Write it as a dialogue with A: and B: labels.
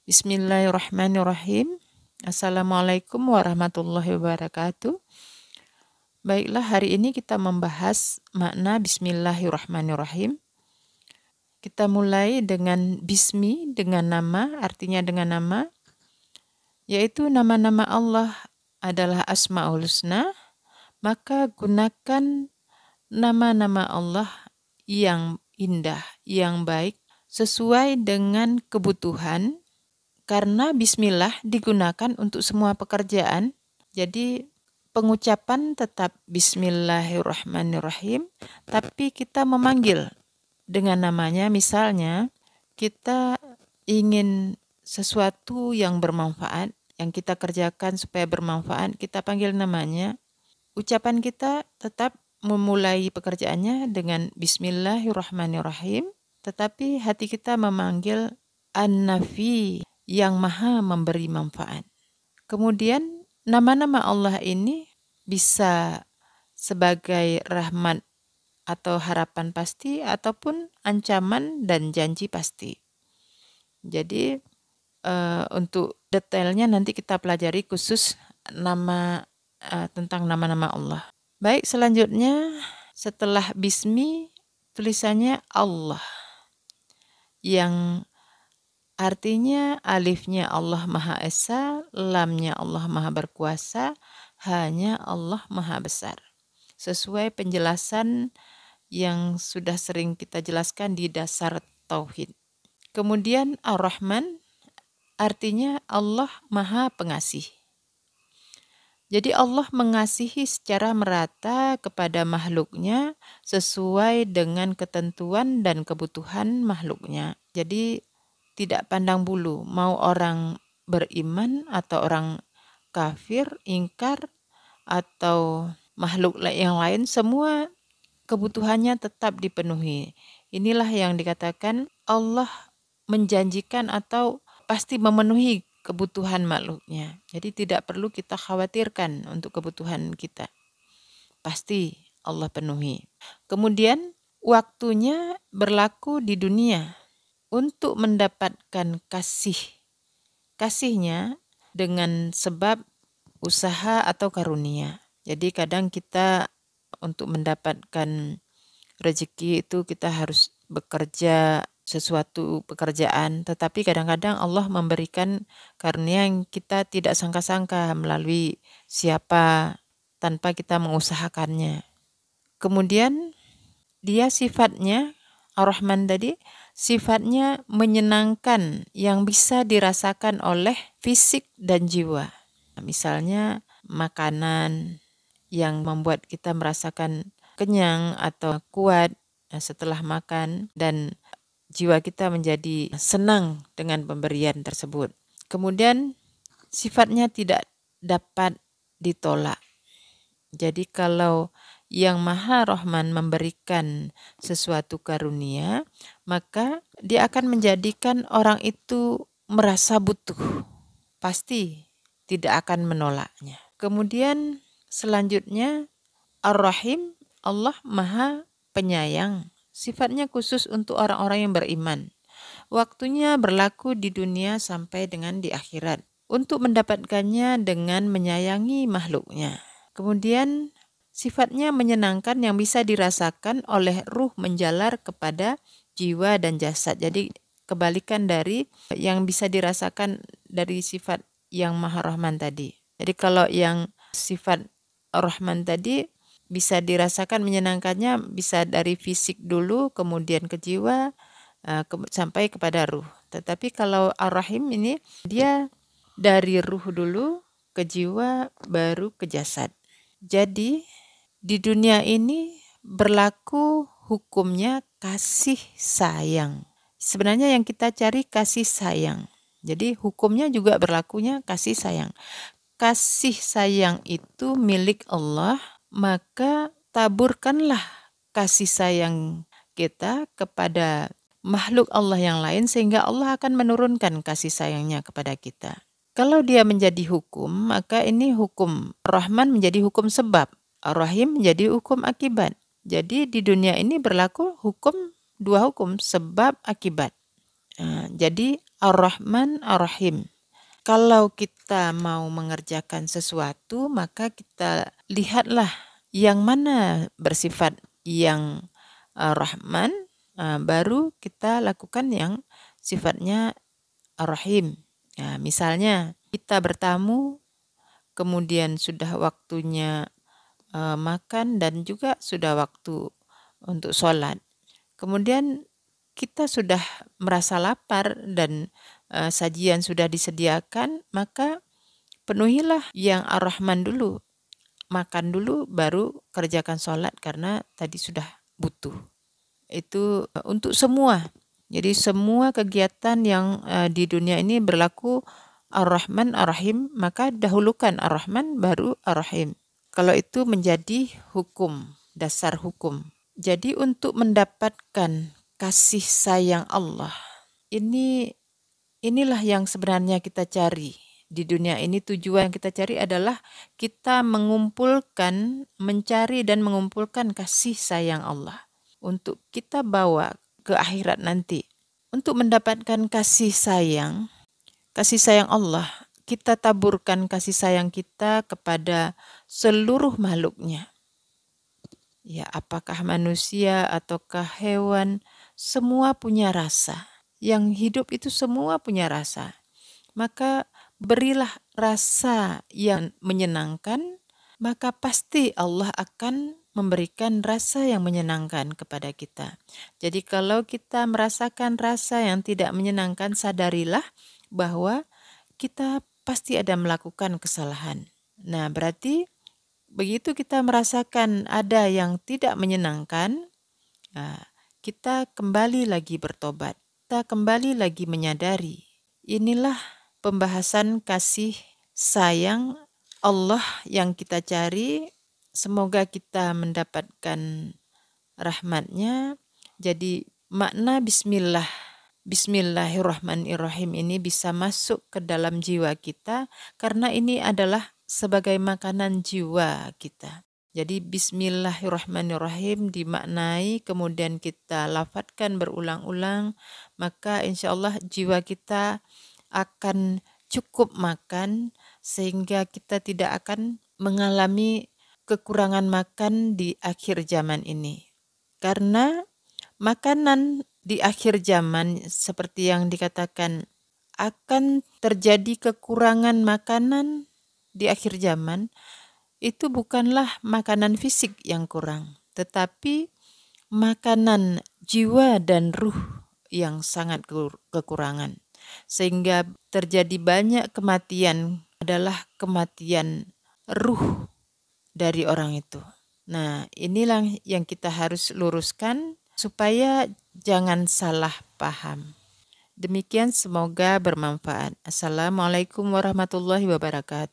A: Bismillahirrahmanirrahim. Assalamualaikum warahmatullahi wabarakatuh. Baiklah, hari ini kita membahas makna Bismillahirrahmanirrahim. Kita mulai dengan Bismi, dengan nama, artinya dengan nama, yaitu nama-nama Allah adalah Asmaul Husna, maka gunakan nama-nama Allah yang indah, yang baik, sesuai dengan kebutuhan. Karena bismillah digunakan untuk semua pekerjaan, jadi pengucapan tetap bismillahirrahmanirrahim, tapi kita memanggil dengan namanya. Misalnya, kita ingin sesuatu yang bermanfaat, yang kita kerjakan supaya bermanfaat, kita panggil namanya. Ucapan kita tetap memulai pekerjaannya dengan bismillahirrahmanirrahim, tetapi hati kita memanggil An-Nafi, yang maha memberi manfaat. Kemudian nama-nama Allah ini bisa sebagai rahmat atau harapan pasti, ataupun ancaman dan janji pasti. Jadi untuk detailnya nanti kita pelajari khusus tentang nama-nama Allah. Baik, selanjutnya setelah bismi tulisannya Allah, yang artinya alifnya Allah Maha Esa, lamnya Allah Maha Berkuasa, hanya Allah Maha Besar. Sesuai penjelasan yang sudah sering kita jelaskan di dasar tauhid. Kemudian Ar-Rahman artinya Allah Maha Pengasih. Jadi Allah mengasihi secara merata kepada makhluknya sesuai dengan ketentuan dan kebutuhan makhluknya. Jadi tidak pandang bulu, mau orang beriman atau orang kafir, ingkar, atau makhluk yang lain, semua kebutuhannya tetap dipenuhi. Inilah yang dikatakan Allah menjanjikan atau pasti memenuhi kebutuhan makhluknya. Jadi tidak perlu kita khawatirkan untuk kebutuhan kita. Pasti Allah penuhi. Kemudian waktunya berlaku di dunia untuk mendapatkan kasihnya dengan sebab usaha atau karunia. Jadi kadang kita untuk mendapatkan rezeki itu kita harus bekerja sesuatu pekerjaan, tetapi kadang-kadang Allah memberikan karunia yang kita tidak sangka-sangka melalui siapa tanpa kita mengusahakannya. Kemudian dia sifatnya Ar-Rahman tadi, sifatnya menyenangkan yang bisa dirasakan oleh fisik dan jiwa. Misalnya makanan yang membuat kita merasakan kenyang atau kuat setelah makan, dan jiwa kita menjadi senang dengan pemberian tersebut. Kemudian sifatnya tidak dapat ditolak. Jadi kalau yang Maha Rahman memberikan sesuatu karunia, maka dia akan menjadikan orang itu merasa butuh. Pasti tidak akan menolaknya. Kemudian selanjutnya Ar-Rahim, Allah Maha Penyayang. Sifatnya khusus untuk orang-orang yang beriman. Waktunya berlaku di dunia sampai dengan di akhirat. Untuk mendapatkannya dengan menyayangi makhluknya. Kemudian sifatnya menyenangkan yang bisa dirasakan oleh ruh menjalar kepada jiwa dan jasad. Jadi kebalikan dari yang bisa dirasakan dari sifat yang Maha Rahman tadi. Jadi kalau yang sifat Rahman tadi bisa dirasakan menyenangkannya bisa dari fisik dulu, kemudian ke jiwa, sampai kepada ruh. Tetapi kalau Ar-Rahim ini dia dari ruh dulu ke jiwa baru ke jasad. Jadi di dunia ini berlaku hukumnya kasih sayang. Sebenarnya yang kita cari kasih sayang. Jadi hukumnya juga berlakunya kasih sayang. Kasih sayang itu milik Allah, maka taburkanlah kasih sayang kita kepada makhluk Allah yang lain sehingga Allah akan menurunkan kasih sayangnya kepada kita. Kalau dia menjadi hukum, maka ini hukum Rahman menjadi hukum sebab, Ar-Rahim menjadi hukum akibat. Jadi di dunia ini berlaku dua hukum, sebab akibat. Jadi Ar-Rahman Ar-Rahim. Kalau kita mau mengerjakan sesuatu, maka kita lihatlah yang mana bersifat yang Rahman, baru kita lakukan yang sifatnya Ar-Rahim. Misalnya kita bertamu, kemudian sudah waktunya makan dan juga sudah waktu untuk sholat. Kemudian kita sudah merasa lapar dan sajian sudah disediakan, maka penuhilah yang Ar-Rahman dulu. Makan dulu baru kerjakan sholat karena tadi sudah butuh. Itu untuk semua. Jadi semua kegiatan yang di dunia ini berlaku Ar-Rahman Ar-Rahim, maka dahulukan Ar-Rahman baru Ar-Rahim. Kalau itu menjadi hukum, dasar hukum. Jadi untuk mendapatkan kasih sayang Allah, inilah yang sebenarnya kita cari. Di dunia ini tujuan yang kita cari adalah kita mencari dan mengumpulkan kasih sayang Allah. Untuk kita bawa ke akhirat nanti. Untuk mendapatkan kasih sayang Allah, kita taburkan kasih sayang kita kepada seluruh makhluknya. Ya, apakah manusia ataukah hewan, semua punya rasa. Yang hidup itu semua punya rasa. Maka berilah rasa yang menyenangkan, maka pasti Allah akan memberikan rasa yang menyenangkan kepada kita. Jadi kalau kita merasakan rasa yang tidak menyenangkan, sadarilah bahwa kita pasti ada melakukan kesalahan. Nah, berarti begitu kita merasakan ada yang tidak menyenangkan, kita kembali lagi bertobat. Kita kembali lagi menyadari. Inilah pembahasan kasih sayang Allah yang kita cari. Semoga kita mendapatkan rahmatnya. Jadi makna Bismillahirrahmanirrahim ini bisa masuk ke dalam jiwa kita karena ini adalah sebagai makanan jiwa kita. Jadi Bismillahirrahmanirrahim dimaknai kemudian kita lafadzkan berulang-ulang, maka insya Allah jiwa kita akan cukup makan sehingga kita tidak akan mengalami kekurangan makan di akhir zaman ini. Karena makanan di akhir zaman seperti yang dikatakan akan terjadi kekurangan makanan di akhir zaman, itu bukanlah makanan fisik yang kurang, tetapi makanan jiwa dan ruh yang sangat kekurangan. Sehingga terjadi banyak kematian adalah kematian ruh dari orang itu. Nah, inilah yang kita harus luruskan supaya jangan salah paham. Demikian, semoga bermanfaat. Assalamualaikum warahmatullahi wabarakatuh.